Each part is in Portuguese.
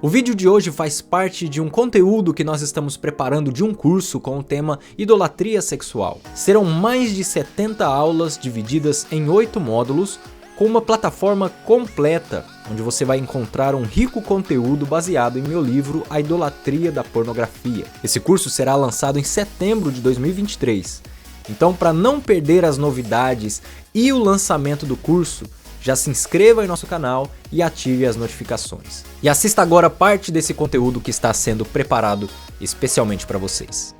O vídeo de hoje faz parte de um conteúdo que nós estamos preparando de um curso com o tema Idolatria Sexual. Serão mais de 70 aulas divididas em 8 módulos, com uma plataforma completa, onde você vai encontrar um rico conteúdo baseado em meu livro A Idolatria da Pornografia. Esse curso será lançado em setembro de 2023. Então, para não perder as novidades e o lançamento do curso, já se inscreva em nosso canal e ative as notificações. E assista agora parte desse conteúdo que está sendo preparado especialmente para vocês.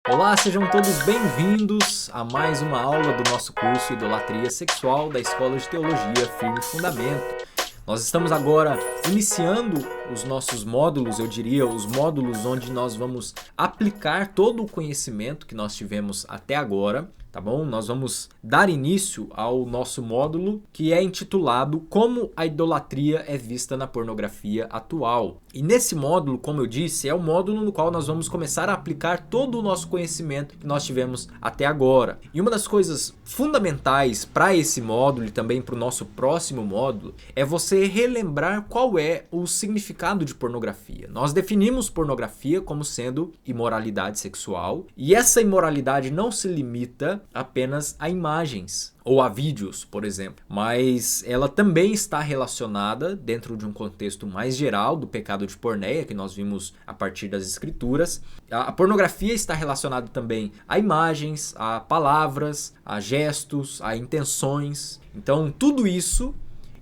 Olá, sejam todos bem-vindos a mais uma aula do nosso curso Idolatria Sexual da Escola de Teologia Firme Fundamento. Nós estamos agora iniciando os nossos módulos, eu diria, os módulos onde nós vamos aplicar todo o conhecimento que nós tivemos até agora, tá bom? Nós vamos dar início ao nosso módulo que é intitulado Como a Idolatria é Vista na Pornografia Atual. E nesse módulo, como eu disse, é o módulo no qual nós vamos começar a aplicar todo o nosso conhecimento que nós tivemos até agora. E uma das coisas fundamentais para esse módulo e também para o nosso próximo módulo é você relembrar qual é o significado de pornografia. Nós definimos pornografia como sendo imoralidade sexual e essa imoralidade não se limita apenas a imagens ou a vídeos, por exemplo, mas ela também está relacionada dentro de um contexto mais geral do pecado de porneia que nós vimos a partir das escrituras. A pornografia está relacionada também a imagens, a palavras, a gestos, a intenções. Então tudo isso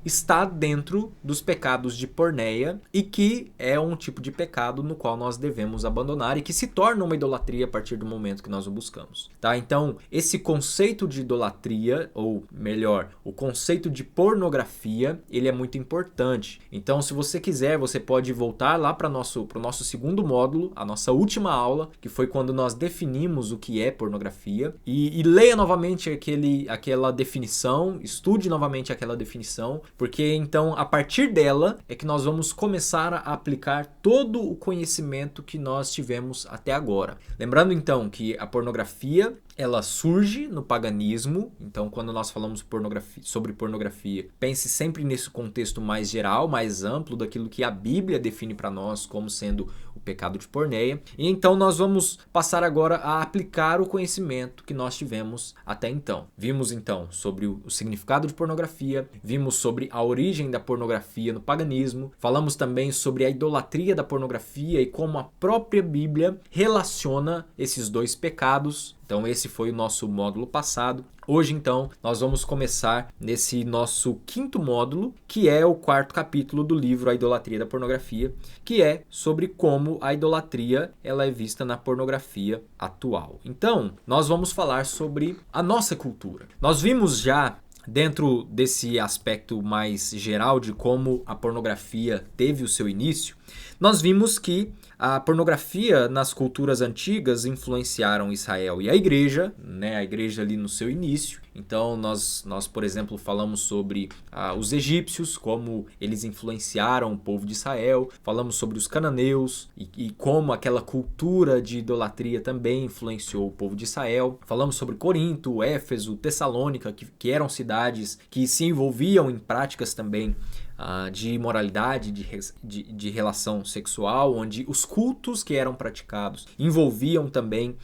está dentro dos pecados de porneia e que é um tipo de pecado no qual nós devemos abandonar e que se torna uma idolatria a partir do momento que nós o buscamos, tá? Então, esse conceito de idolatria, ou melhor, o conceito de pornografia, ele é muito importante. Então, se você quiser, você pode voltar lá para o nosso segundo módulo, a nossa última aula, que foi quando nós definimos o que é pornografia, e leia novamente aquela definição, estude novamente aquela definição, porque então a partir dela é que nós vamos começar a aplicar todo o conhecimento que nós tivemos até agora. Lembrando então que a pornografia ela surge no paganismo, então quando nós falamos sobre pornografia, pense sempre nesse contexto mais geral, mais amplo, daquilo que a Bíblia define para nós como sendo o pecado de porneia. E então nós vamos passar agora a aplicar o conhecimento que nós tivemos até então. Vimos então sobre o significado de pornografia, vimos sobre a origem da pornografia no paganismo, falamos também sobre a idolatria da pornografia e como a própria Bíblia relaciona esses dois pecados. Então esse foi o nosso módulo passado. Hoje então nós vamos começar nesse nosso quinto módulo, que é o quarto capítulo do livro A Idolatria da Pornografia, que é sobre como a idolatria ela é vista na pornografia atual. Então nós vamos falar sobre a nossa cultura. Nós vimos já dentro desse aspecto mais geral de como a pornografia teve o seu início, nós vimos que a pornografia nas culturas antigas influenciaram Israel e a igreja, né? A igreja ali no seu início. Então nós por exemplo, falamos sobre os egípcios, como eles influenciaram o povo de Israel. Falamos sobre os cananeus e como aquela cultura de idolatria também influenciou o povo de Israel. Falamos sobre Corinto, Éfeso, Tessalônica, que eram cidades que se envolviam em práticas também de imoralidade, de relação sexual, onde os cultos que eram praticados envolviam também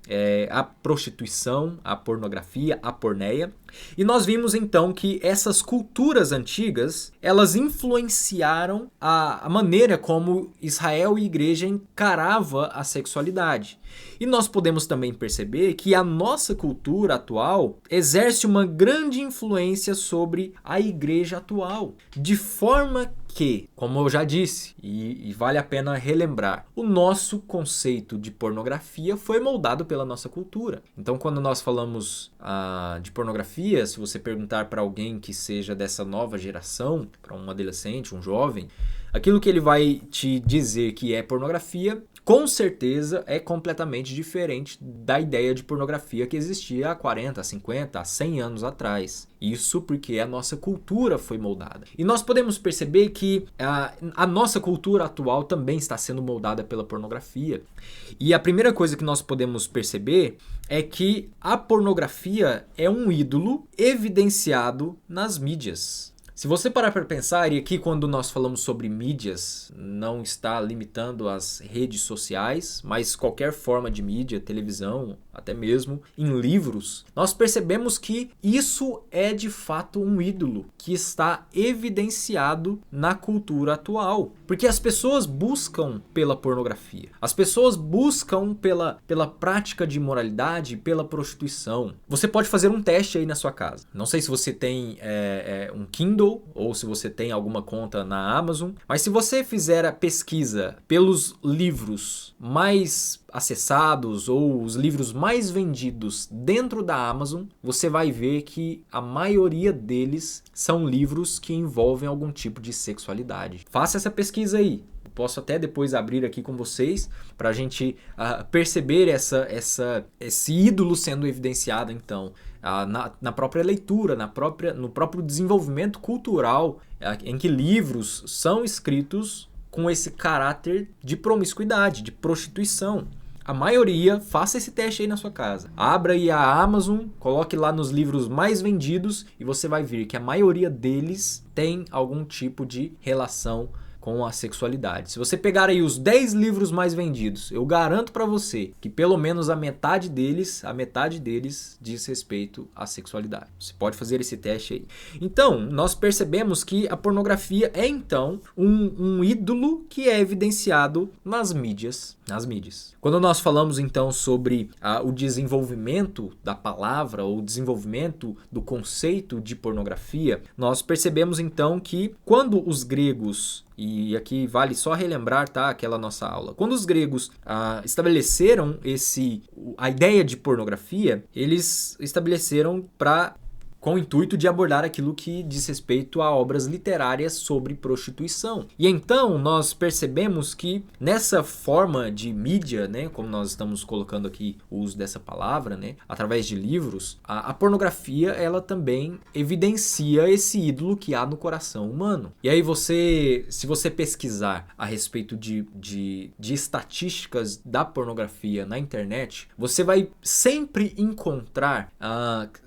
a prostituição, a pornografia, a porneia. E nós vimos então que essas culturas antigas, elas influenciaram a maneira como Israel e a igreja encarava a sexualidade. E nós podemos também perceber que a nossa cultura atual exerce uma grande influência sobre a igreja atual, de forma que, como eu já disse, e vale a pena relembrar, o nosso conceito de pornografia foi moldado pela nossa cultura. Então, quando nós falamos de pornografia, se você perguntar para alguém que seja dessa nova geração, para um adolescente, um jovem, aquilo que ele vai te dizer que é pornografia com certeza é completamente diferente da ideia de pornografia que existia há 40, 50, 100 anos atrás. Isso porque a nossa cultura foi moldada. E nós podemos perceber que a nossa cultura atual também está sendo moldada pela pornografia. E a primeira coisa que nós podemos perceber é que a pornografia é um ídolo evidenciado nas mídias. Se você parar para pensar, e aqui quando nós falamos sobre mídias, não está limitando as redes sociais, mas qualquer forma de mídia, televisão, até mesmo em livros, nós percebemos que isso é de fato um ídolo que está evidenciado na cultura atual. Porque as pessoas buscam pela pornografia, as pessoas buscam pela prática de imoralidade, pela prostituição. Você pode fazer um teste aí na sua casa. Não sei se você tem um Kindle, ou se você tem alguma conta na Amazon, mas se você fizer a pesquisa pelos livros mais acessados ou os livros mais vendidos dentro da Amazon, você vai ver que a maioria deles são livros que envolvem algum tipo de sexualidade. Faça essa pesquisa aí. Posso até depois abrir aqui com vocês para a gente perceber esse ídolo sendo evidenciado, então, na própria leitura, no próprio desenvolvimento cultural, em que livros são escritos com esse caráter de promiscuidade, de prostituição. A maioria, faça esse teste aí na sua casa. Abra aí a Amazon, coloque lá nos livros mais vendidos e você vai ver que a maioria deles tem algum tipo de relação com a sexualidade. Se você pegar aí os 10 livros mais vendidos, eu garanto para você que pelo menos a metade deles diz respeito à sexualidade. Você pode fazer esse teste aí. Então, nós percebemos que a pornografia é então um ídolo que é evidenciado nas mídias. Quando nós falamos então sobre o desenvolvimento da palavra ou o desenvolvimento do conceito de pornografia, nós percebemos então que quando os gregos, e aqui vale só relembrar, tá, aquela nossa aula. Quando os gregos estabeleceram a ideia de pornografia, eles estabeleceram com o intuito de abordar aquilo que diz respeito a obras literárias sobre prostituição. E então nós percebemos que nessa forma de mídia, né, como nós estamos colocando aqui o uso dessa palavra, né, através de livros, a pornografia ela também evidencia esse ídolo que há no coração humano. E aí se você pesquisar a respeito de estatísticas da pornografia na internet, você vai sempre encontrar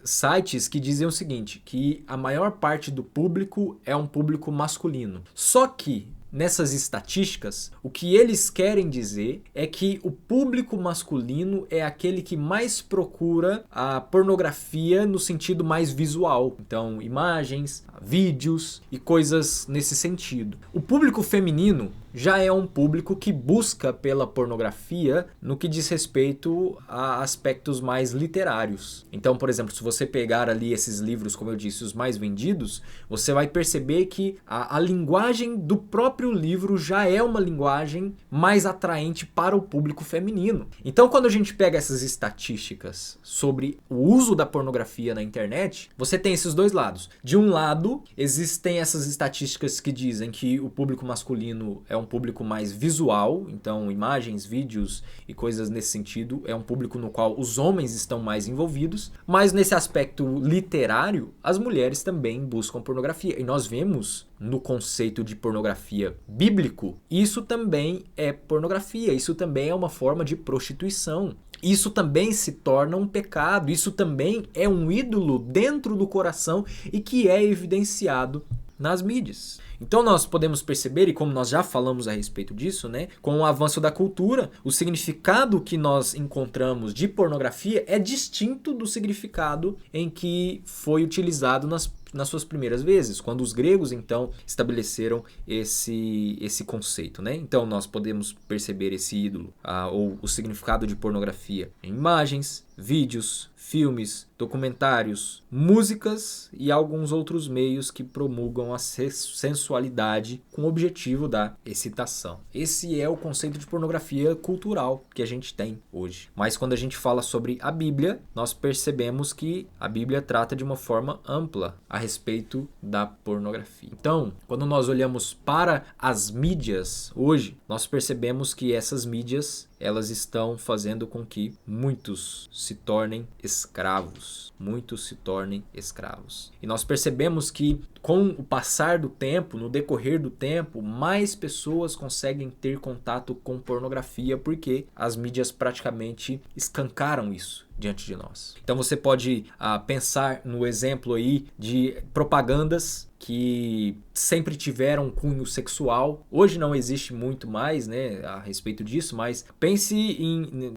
sites que dizem o seguinte, que a maior parte do público é um público masculino. Só que nessas estatísticas, o que eles querem dizer é que o público masculino é aquele que mais procura a pornografia no sentido mais visual. Então, imagens, vídeos e coisas nesse sentido. O público feminino já é um público que busca pela pornografia no que diz respeito a aspectos mais literários. Então, por exemplo, se você pegar ali esses livros, como eu disse, os mais vendidos, você vai perceber que a linguagem do próprio livro já é uma linguagem mais atraente para o público feminino. Então, quando a gente pega essas estatísticas sobre o uso da pornografia na internet, você tem esses dois lados. De um lado, existem essas estatísticas que dizem que o público masculino é um público mais visual, então imagens, vídeos e coisas nesse sentido, é um público no qual os homens estão mais envolvidos, mas nesse aspecto literário, as mulheres também buscam pornografia. E nós vemos no conceito de pornografia bíblico, isso também é pornografia, isso também é uma forma de prostituição. Isso também se torna um pecado, isso também é um ídolo dentro do coração e que é evidenciado nas mídias. Então nós podemos perceber, e como nós já falamos a respeito disso, né, com o avanço da cultura, o significado que nós encontramos de pornografia é distinto do significado em que foi utilizado nas suas primeiras vezes, quando os gregos então estabeleceram esse conceito, né? Então nós podemos perceber esse ídolo, ou o significado de pornografia em imagens, vídeos, filmes, documentários, músicas e alguns outros meios que promulgam a sensualidade sexualidade com o objetivo da excitação. Esse é o conceito de pornografia cultural que a gente tem hoje. Mas quando a gente fala sobre a Bíblia, nós percebemos que a Bíblia trata de uma forma ampla a respeito da pornografia. Então, quando nós olhamos para as mídias hoje, nós percebemos que essas mídias, elas estão fazendo com que muitos se tornem escravos. Muitos se tornem escravos. E nós percebemos que com o passar do tempo, no decorrer do tempo, mais pessoas conseguem ter contato com pornografia porque as mídias praticamente escancaram isso diante de nós. Então você pode pensar no exemplo aí de propagandas que sempre tiveram um cunho sexual. Hoje não existe muito mais, né, a respeito disso, mas pense em,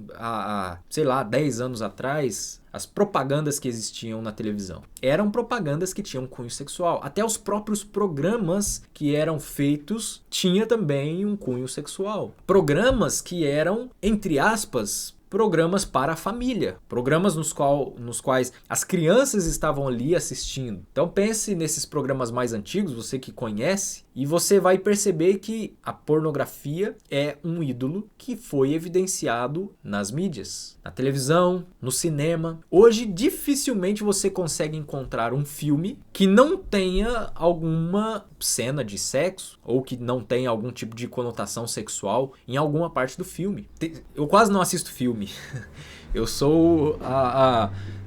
sei lá, 10 anos atrás, as propagandas que existiam na televisão. Eram propagandas que tinham cunho sexual. Até os próprios programas que eram feitos tinha também um cunho sexual. Programas que eram, entre aspas, programas para a família, programas nos quais as crianças estavam ali assistindo. Então pense nesses programas mais antigos, você que conhece, e você vai perceber que a pornografia é um ídolo que foi evidenciado nas mídias, na televisão, no cinema. Hoje dificilmente você consegue encontrar um filme que não tenha alguma cena de sexo ou que não tenha algum tipo de conotação sexual em alguma parte do filme. Eu quase não assisto filme. Eu sou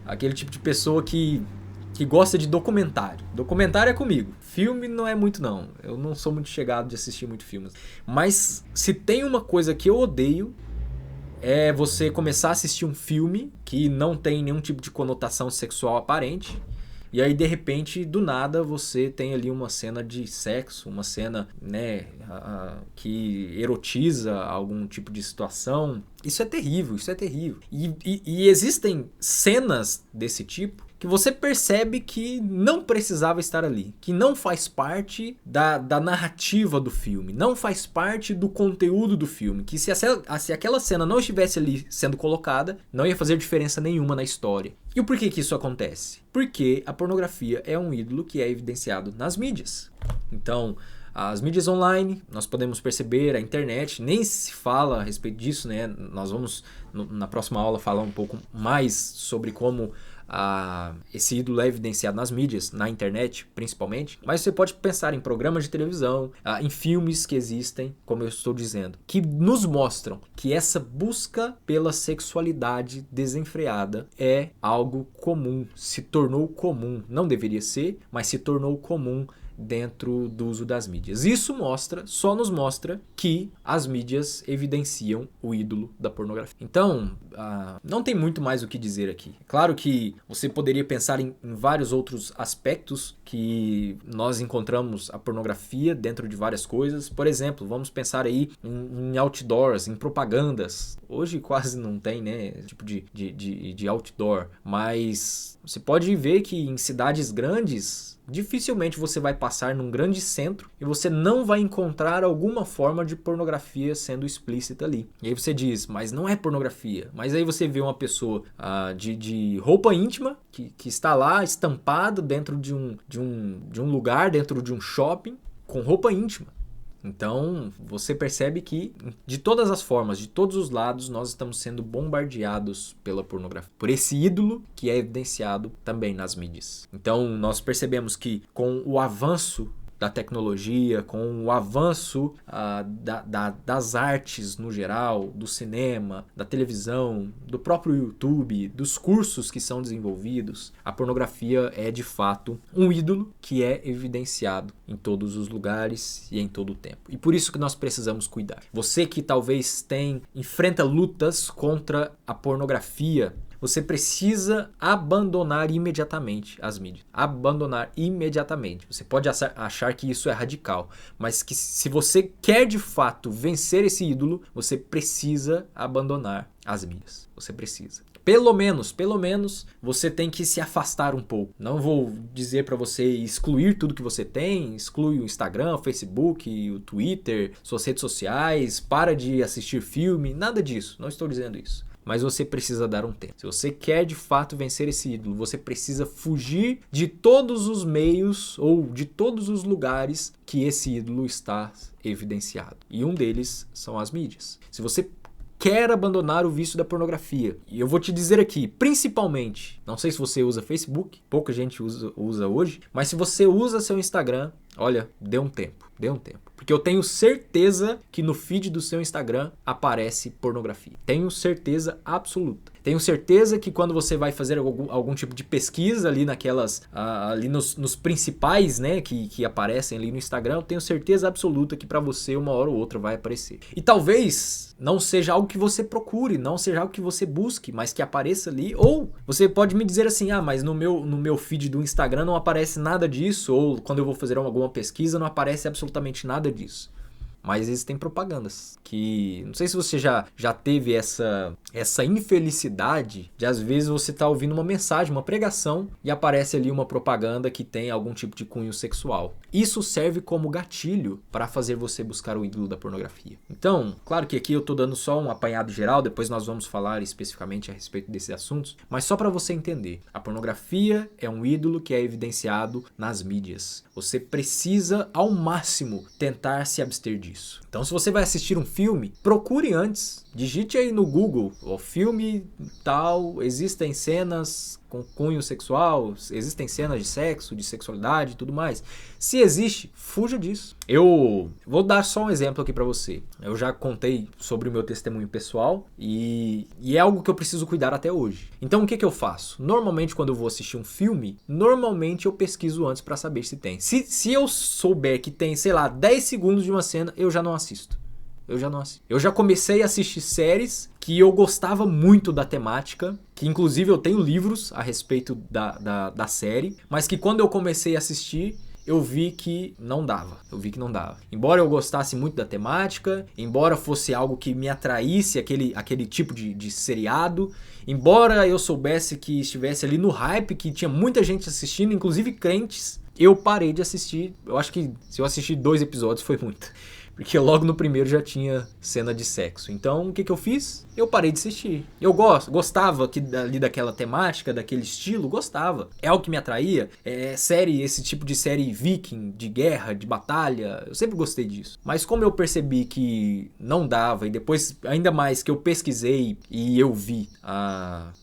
aquele tipo de pessoa que gosta de documentário. Documentário é comigo. Filme não é muito não. Eu não sou muito chegado de assistir muito filmes. Mas se tem uma coisa que eu odeio, é você começar a assistir um filme que não tem nenhum tipo de conotação sexual aparente. E aí, de repente, do nada, você tem ali uma cena de sexo, uma cena, né, que erotiza algum tipo de situação. Isso é terrível, isso é terrível. E existem cenas desse tipo que você percebe que não precisava estar ali, que não faz parte da narrativa do filme, não faz parte do conteúdo do filme, que se aquela cena não estivesse ali sendo colocada, não ia fazer diferença nenhuma na história. E o porquê que isso acontece? Porque a pornografia é um ídolo que é evidenciado nas mídias. Então, as mídias online, nós podemos perceber, a internet, nem se fala a respeito disso, né? Nós vamos, na próxima aula, falar um pouco mais sobre como esse ídolo é evidenciado nas mídias, na internet principalmente, mas você pode pensar em programas de televisão, em filmes que existem, como eu estou dizendo, que nos mostram que essa busca pela sexualidade desenfreada é algo comum, se tornou comum, não deveria ser, mas se tornou comum dentro do uso das mídias. Isso só nos mostra que as mídias evidenciam o ídolo da pornografia. Então, não tem muito mais o que dizer aqui. Claro que você poderia pensar em vários outros aspectos que nós encontramos a pornografia dentro de várias coisas. Por exemplo, vamos pensar aí em outdoors, em propagandas. Hoje quase não tem, né, esse tipo de outdoor, mas você pode ver que em cidades grandes dificilmente você vai passar num grande centro e você não vai encontrar alguma forma de pornografia sendo explícita ali. E aí você diz, mas não é pornografia. Mas aí você vê uma pessoa de roupa íntima que está lá estampada dentro de um lugar, dentro de um shopping, com roupa íntima. Então, você percebe que de todas as formas, de todos os lados, nós estamos sendo bombardeados pela pornografia. Por esse ídolo que é evidenciado também nas mídias. Então, nós percebemos que com o avanço da tecnologia, com o avanço das artes no geral, do cinema, da televisão, do próprio YouTube, dos cursos que são desenvolvidos, a pornografia é de fato um ídolo que é evidenciado em todos os lugares e em todo o tempo. E por isso que nós precisamos cuidar. Você que talvez enfrenta lutas contra a pornografia, você precisa abandonar imediatamente as mídias. Abandonar imediatamente. Você pode achar que isso é radical, mas que se você quer de fato vencer esse ídolo, você precisa abandonar as mídias. Você precisa. Pelo menos, você tem que se afastar um pouco. Não vou dizer para você excluir tudo que você tem, exclui o Instagram, o Facebook, o Twitter, suas redes sociais, para de assistir filme, nada disso, não estou dizendo isso. mas você precisa dar um tempo. Se você quer de fato vencer esse ídolo, você precisa fugir de todos os meios ou de todos os lugares que esse ídolo está evidenciado. E um deles são as mídias. Se você quer abandonar o vício da pornografia, e eu vou te dizer aqui, principalmente, não sei se você usa Facebook, pouca gente usa hoje, mas se você usa seu Instagram, olha, dê um tempo. Porque eu tenho certeza que no feed do seu Instagram aparece pornografia. Tenho certeza absoluta. Tenho certeza que quando você vai fazer algum tipo de pesquisa ali ali nos principais, né, que aparecem ali no Instagram, eu tenho certeza absoluta que para você uma hora ou outra vai aparecer. E talvez não seja algo que você procure, não seja algo que você busque, mas que apareça ali. Ou você pode me dizer assim, mas no meu feed do Instagram não aparece nada disso, ou quando eu vou fazer alguma pesquisa não aparece absolutamente nada disso. Mas existem propagandas que... Não sei se você já teve essa infelicidade de às vezes você tá ouvindo uma mensagem, uma pregação e aparece ali uma propaganda que tem algum tipo de cunho sexual. Isso serve como gatilho para fazer você buscar o ídolo da pornografia. Então, claro que aqui eu tô dando só um apanhado geral, depois nós vamos falar especificamente a respeito desses assuntos, mas só para você entender, a pornografia é um ídolo que é evidenciado nas mídias. Você precisa, ao máximo, tentar se abster disso. Então, se você vai assistir um filme, procure antes. Digite aí no Google, o filme tal, existem cenas com cunho sexual, existem cenas de sexo, de sexualidade e tudo mais. Se existe, fuja disso. Eu vou dar só um exemplo aqui pra você. Eu já contei sobre o meu testemunho pessoal e é algo que eu preciso cuidar até hoje. Então, o que eu faço? Normalmente, quando eu vou assistir um filme, eu pesquiso antes pra saber se tem. Se eu souber que tem, sei lá, 10 segundos de uma cena, eu já não assisto. Eu já comecei a assistir séries que eu gostava muito da temática, que inclusive eu tenho livros a respeito da série, mas que quando eu comecei a assistir, eu vi que não dava. Embora eu gostasse muito da temática, embora fosse algo que me atraísse, aquele tipo de seriado, embora eu soubesse que estivesse ali no hype, que tinha muita gente assistindo, inclusive crentes, eu parei de assistir. Eu acho que se eu assistir 2 episódios foi muito. Porque logo no primeiro já tinha cena de sexo. Então, o que eu fiz? Eu parei de assistir. Eu gostava ali daquela temática, daquele estilo, gostava. É algo que me atraía. Esse tipo de série viking, de guerra, de batalha. Eu sempre gostei disso. Mas como eu percebi que não dava, e depois, ainda mais que eu pesquisei e eu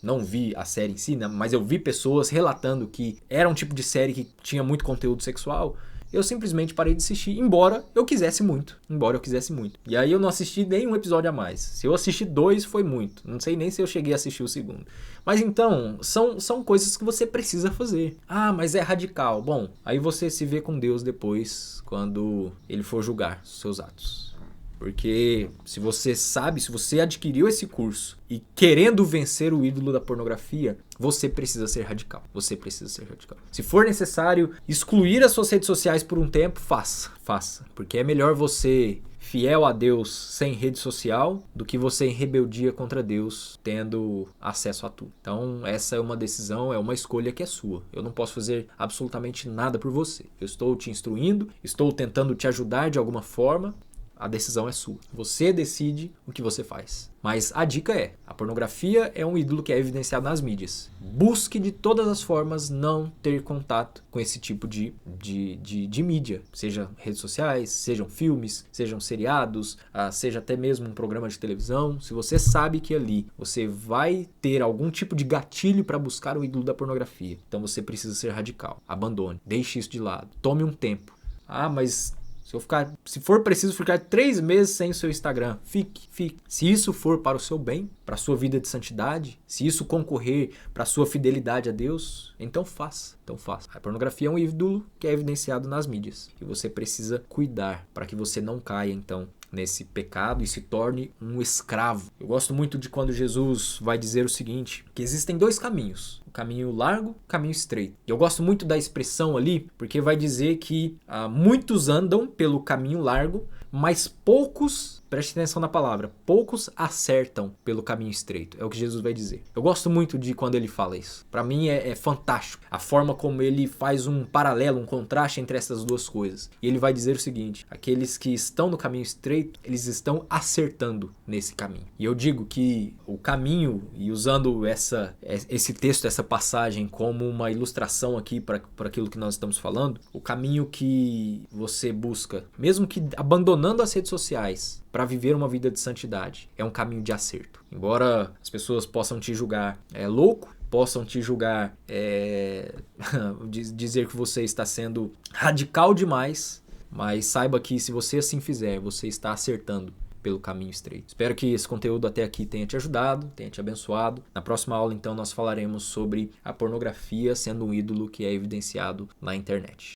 não vi a série em si, né, mas eu vi pessoas relatando que era um tipo de série que tinha muito conteúdo sexual, eu simplesmente parei de assistir, embora eu quisesse muito. E aí eu não assisti nenhum episódio a mais. Se eu assisti 2, foi muito. Não sei nem se eu cheguei a assistir o segundo. Mas então, são coisas que você precisa fazer. Mas é radical. Bom, aí você se vê com Deus depois, quando Ele for julgar os seus atos. Porque se você adquiriu esse curso e querendo vencer o ídolo da pornografia, você precisa ser radical. Se for necessário excluir as suas redes sociais por um tempo, faça. Porque é melhor você fiel a Deus sem rede social do que você em rebeldia contra Deus tendo acesso a tudo. Então essa é uma decisão, é uma escolha que é sua. Eu não posso fazer absolutamente nada por você. Eu estou te instruindo, estou tentando te ajudar de alguma forma. A decisão é sua. Você decide o que você faz. Mas a dica a pornografia é um ídolo que é evidenciado nas mídias. Busque de todas as formas não ter contato com esse tipo de mídia. Seja redes sociais, sejam filmes, sejam seriados, seja até mesmo um programa de televisão. Se você sabe que ali você vai ter algum tipo de gatilho para buscar o ídolo da pornografia, então você precisa ser radical. Abandone. Deixe isso de lado. Tome um tempo. Mas... se for preciso ficar 3 meses sem o seu Instagram, fique. Se isso for para o seu bem, para a sua vida de santidade, se isso concorrer para a sua fidelidade a Deus, então faça. A pornografia é um ídolo que é evidenciado nas mídias. E você precisa cuidar para que você não caia, então, nesse pecado e se torne um escravo. Eu gosto muito de quando Jesus vai dizer o seguinte, que existem 2 caminhos. O caminho largo, o caminho estreito. E eu gosto muito da expressão ali, porque vai dizer que muitos andam pelo caminho largo, mas poucos Preste atenção na palavra. Poucos acertam pelo caminho estreito. É o que Jesus vai dizer. Eu gosto muito de quando ele fala isso. Para mim é fantástico. A forma como ele faz um paralelo, um contraste entre essas duas coisas. E ele vai dizer o seguinte. Aqueles que estão no caminho estreito, eles estão acertando nesse caminho. E eu digo que o caminho, e usando esse texto, essa passagem como uma ilustração aqui para aquilo que nós estamos falando, o caminho que você busca, mesmo que abandonando as redes sociais, para viver uma vida de santidade, é um caminho de acerto. Embora as pessoas possam te julgar louco, possam te julgar, dizer que você está sendo radical demais, mas saiba que se você assim fizer, você está acertando pelo caminho estreito. Espero que esse conteúdo até aqui tenha te ajudado, tenha te abençoado. Na próxima aula, então, nós falaremos sobre a pornografia sendo um ídolo que é evidenciado na internet.